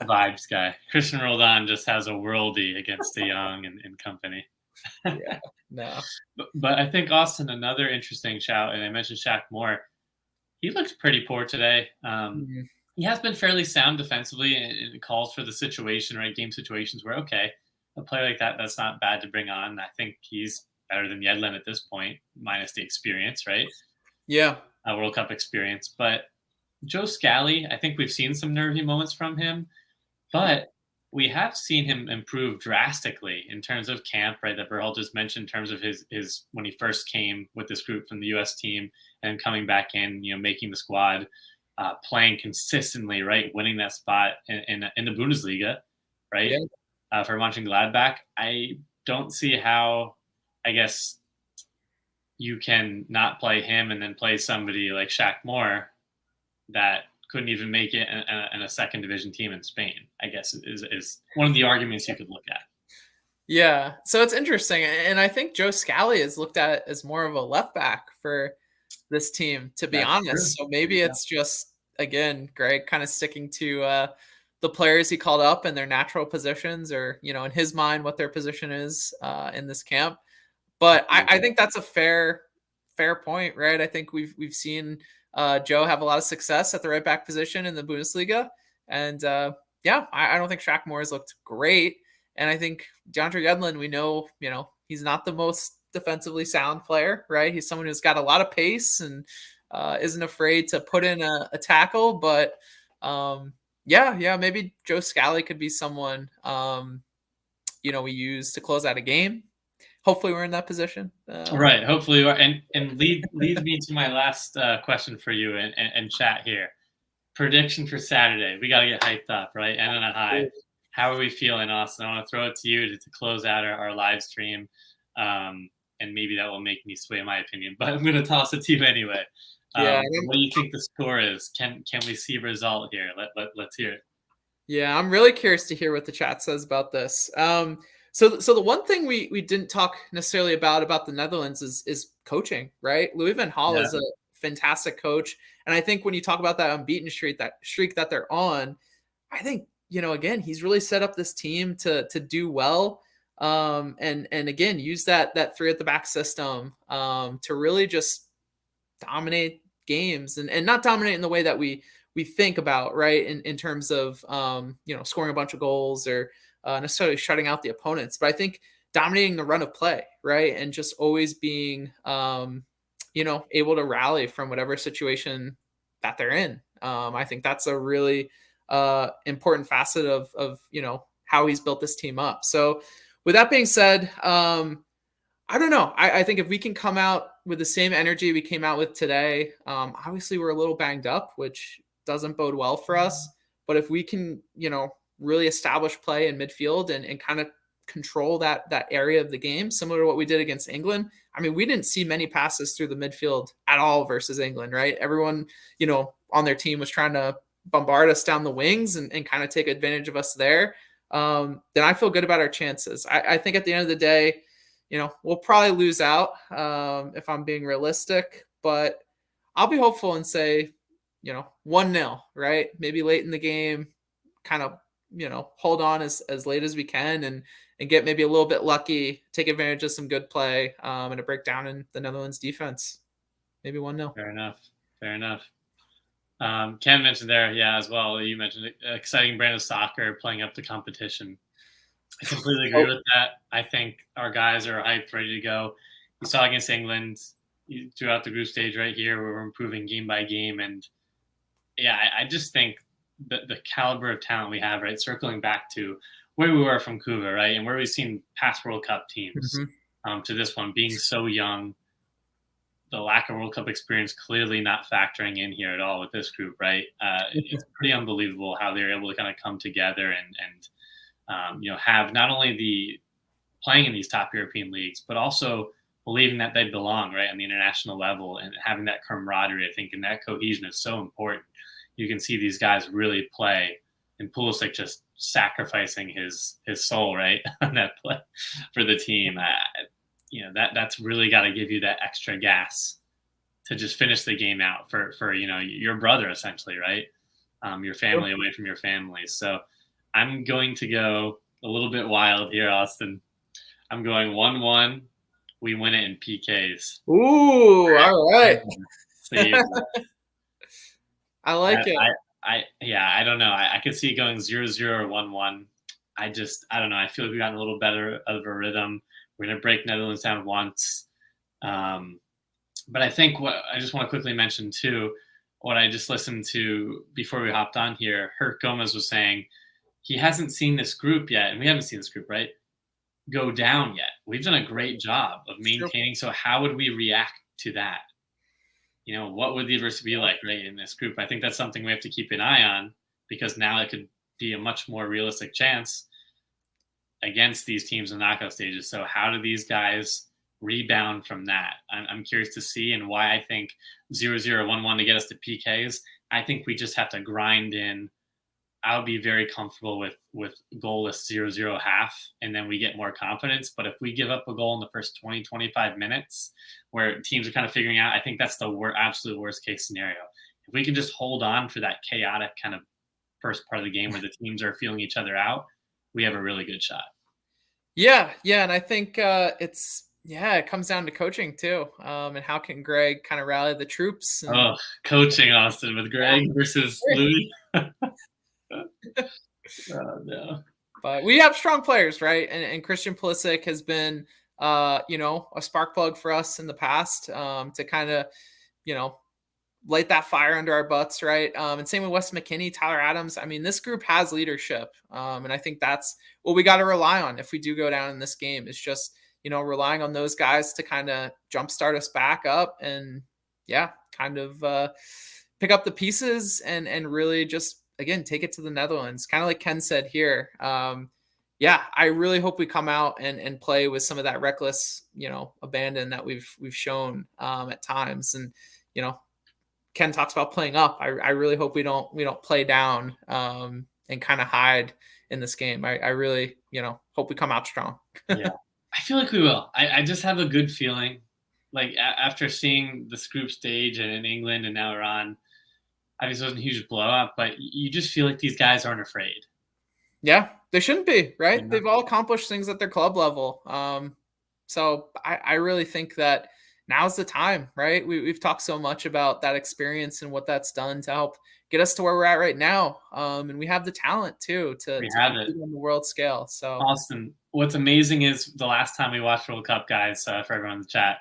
[SPEAKER 2] Vibes guy. Christian Roldan just has a worldie against De Jong and company.
[SPEAKER 1] Yeah, no.
[SPEAKER 2] But I think Austin, another interesting shout, and I mentioned Shaq Moore. He looked pretty poor today.
[SPEAKER 1] Mhm.
[SPEAKER 2] He has been fairly sound defensively, and it calls for the situation, right? Game situations where okay, a player like that's not bad to bring on. I think he's better than Yedlin at this point, minus the experience, right?
[SPEAKER 1] Yeah.
[SPEAKER 2] World Cup experience. But Joe Scally, I think we've seen some nervy moments from him, but we have seen him improve drastically in terms of camp, right? That Berhal just mentioned in terms of his when he first came with this group from the U.S. team and coming back in, making the squad, playing consistently, right? Winning that spot in the Bundesliga, right?
[SPEAKER 1] Yeah.
[SPEAKER 2] For Mönchengladbach. I don't see how, I guess, you can not play him and then play somebody like Shaq Moore that couldn't even make it in a second division team in Spain, I guess is one of the arguments you could look at.
[SPEAKER 1] Yeah. So it's interesting. And I think Joe Scally is looked at as more of a left back for this team, to be
[SPEAKER 2] That's true.
[SPEAKER 1] honest. So maybe it's just, again, Greg kind of sticking to the players he called up in their natural positions or, in his mind, what their position is in this camp. But I think that's a fair point, right? I think we've seen Joe have a lot of success at the right back position in the Bundesliga, and I don't think Shaq Moore has looked great, and I think DeAndre Yedlin, we know, he's not the most defensively sound player, right? He's someone who's got a lot of pace and isn't afraid to put in a tackle, but maybe Joe Scally could be someone we use to close out a game. Hopefully we're in that position.
[SPEAKER 2] Right. Hopefully, and leads me to my last question for you and chat here. Prediction for Saturday. We got to get hyped up, right? And on a high. How are we feeling, Austin? I want to throw it to you to close out our live stream, and maybe that will make me sway my opinion. But I'm going to toss it to you anyway. What do you think the score is? Can we see a result here? Let's hear it.
[SPEAKER 1] Yeah, I'm really curious to hear what the chat says about this. So the one thing we didn't talk necessarily about the Netherlands is coaching, right? Louis van Gaal is a fantastic coach, and I think when you talk about that unbeaten streak that they're on, I think again he's really set up this team to do well, and again use that three at the back system to really just dominate games and not dominate in the way that we we think about, right? In terms of scoring a bunch of goals or necessarily shutting out the opponents. But I think dominating the run of play, right, and just always being able to rally from whatever situation that they're in. I think that's a really important facet of how he's built this team up. So, with that being said, I don't know. I think if we can come out with the same energy we came out with today, obviously we're a little banged up, which doesn't bode well for us. But if we can, really establish play in midfield and kind of control that area of the game, similar to what we did against England. I mean, we didn't see many passes through the midfield at all versus England, right? Everyone, on their team was trying to bombard us down the wings and kind of take advantage of us there. Then I feel good about our chances. I think at the end of the day, we'll probably lose out if I'm being realistic, but I'll be hopeful and say, 1-0, right? Maybe late in the game, kind of, hold on as late as we can and get maybe a little bit lucky, take advantage of some good play and a breakdown in the Netherlands defense. Maybe 1-0.
[SPEAKER 2] Fair enough. Fair enough. Ken mentioned there, yeah, as well. You mentioned exciting brand of soccer, playing up the competition. I completely agree with that. I think our guys are hyped, ready to go. You saw against England throughout the group stage right here, where we're improving game by game. And yeah, I just think the caliber of talent we have, right, circling back to where we were from Cuba, right, and where we've seen past World Cup teams to this one, being so young, the lack of World Cup experience clearly not factoring in here at all with this group, right? It's pretty unbelievable how they're able to kind of come together and have not only the playing in these top European leagues, but also believing that they belong, right, on the international level and having that camaraderie, I think, and that cohesion is so important. You can see these guys really play, and Pulisic just sacrificing his soul, right, on that play for the team. That's really got to give you that extra gas to just finish the game out for your brother, essentially, right? Your family away from your family. So I'm going to go a little bit wild here, Austin. I'm going 1-1. We win it in PKs.
[SPEAKER 1] Ooh, all right. I like it.
[SPEAKER 2] I don't know. I could see it going 0-0 or 1-1. I don't know. I feel like we got a little better of a rhythm. We're going to break Netherlands down once. But I think what I just want to quickly mention too, what I just listened to before we hopped on here, Herc Gomez was saying he hasn't seen this group yet, and we haven't seen this group, right, go down yet. We've done a great job of maintaining. So how would we react to that? What would the adversity be like, right, in this group? I think that's something we have to keep an eye on, because now it could be a much more realistic chance against these teams in knockout stages. So how do these guys rebound from that? I'm curious to see, and why I think 0-0, 1-1 to get us to PKs. I think we just have to grind in. I would be very comfortable with goalless 0-0 half, and then we get more confidence. But if we give up a goal in the first 20, 25 minutes where teams are kind of figuring out, I think that's the absolute worst case scenario. If we can just hold on for that chaotic kind of first part of the game where the teams are feeling each other out, we have a really good shot.
[SPEAKER 1] Yeah. And I think it comes down to coaching too. And how can Greg kind of rally the troops?
[SPEAKER 2] Coaching, Austin, with Greg versus Louis. No.
[SPEAKER 1] But we have strong players, right? And Christian Pulisic has been, a spark plug for us in the past to kind of, light that fire under our butts, right? And same with Wes McKinney, Tyler Adams. I mean, this group has leadership. And I think that's what we got to rely on if we do go down in this game, is just, relying on those guys to kind of jumpstart us back up and, kind of pick up the pieces and really just, again, take it to the Netherlands. Kind of like Ken said here. I really hope we come out and play with some of that reckless, abandon that we've shown at times. And, Ken talks about playing up. I really hope we don't play down and kind of hide in this game. I really, hope we come out strong.
[SPEAKER 2] Yeah, I feel like we will. I just have a good feeling. Like after seeing this group stage and in England and now Iran, obviously it wasn't a huge blow up, but you just feel like these guys aren't afraid.
[SPEAKER 1] Yeah, they shouldn't be, right? Yeah. They've all accomplished things at their club level. So I really think that, now's the time, right? We've talked so much about that experience and what that's done to help get us to where we're at right now. And we have the talent too
[SPEAKER 2] We
[SPEAKER 1] to
[SPEAKER 2] have it.
[SPEAKER 1] compete on the world scale. So
[SPEAKER 2] Austin, what's amazing is the last time we watched World Cup, guys, for everyone in the chat,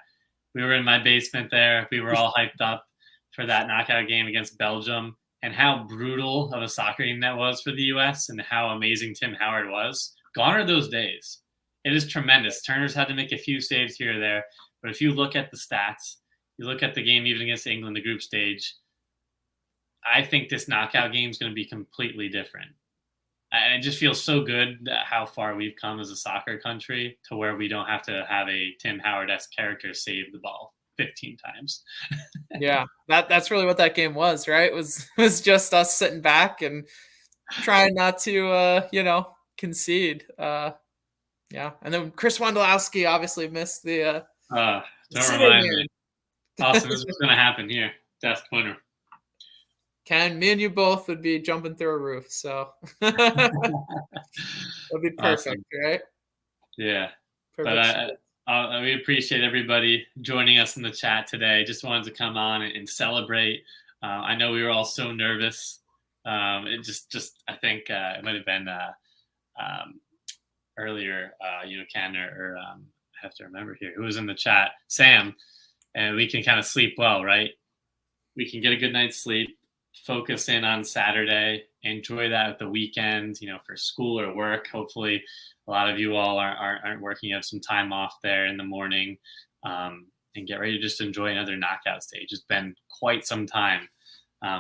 [SPEAKER 2] we were in my basement there. We were all hyped up for that knockout game against Belgium, and how brutal of a soccer game that was for the U.S. and how amazing Tim Howard was. Gone are those days. It is tremendous. Turner's had to make a few saves here or there, but if you look at the stats, you look at the game even against England, the group stage, I think this knockout game is going to be completely different. And it just feels so good how far we've come as a soccer country to where we don't have to have a Tim Howard-esque character save the ball 15 times.
[SPEAKER 1] yeah, that's really what that game was, right? It was just us sitting back and trying not to concede. Yeah, and then Chris Wondolowski obviously missed the
[SPEAKER 2] Don't
[SPEAKER 1] sitting
[SPEAKER 2] remind me.
[SPEAKER 1] in.
[SPEAKER 2] Awesome. This is what's going to happen here. Desk winner.
[SPEAKER 1] Ken, me and you both would be jumping through a roof, so that'd be perfect,
[SPEAKER 2] Awesome.
[SPEAKER 1] right?
[SPEAKER 2] Yeah.
[SPEAKER 1] Perfect.
[SPEAKER 2] But we appreciate everybody joining us in the chat today. Just wanted to come on and celebrate. I know we were all so nervous. It just I think it might have been earlier, Ken or I have to remember here who was in the chat, Sam, and we can kind of sleep well, right? We can get a good night's sleep, focus in on Saturday, enjoy that at the weekend, for school or work. Hopefully a lot of you all aren't working. You have some time off there in the morning, and get ready to just enjoy another knockout stage. It's been quite some time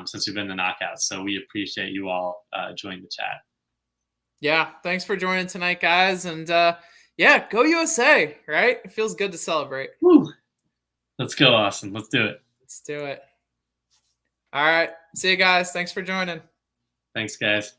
[SPEAKER 2] since we've been in the knockouts, so we appreciate you all joining the chat.
[SPEAKER 1] Yeah, thanks for joining tonight, guys, and yeah, go USA, right? It feels good to celebrate.
[SPEAKER 2] Woo. Let's go, Austin. Let's do it.
[SPEAKER 1] Let's do it. All right. See you guys. Thanks for joining.
[SPEAKER 2] Thanks, guys.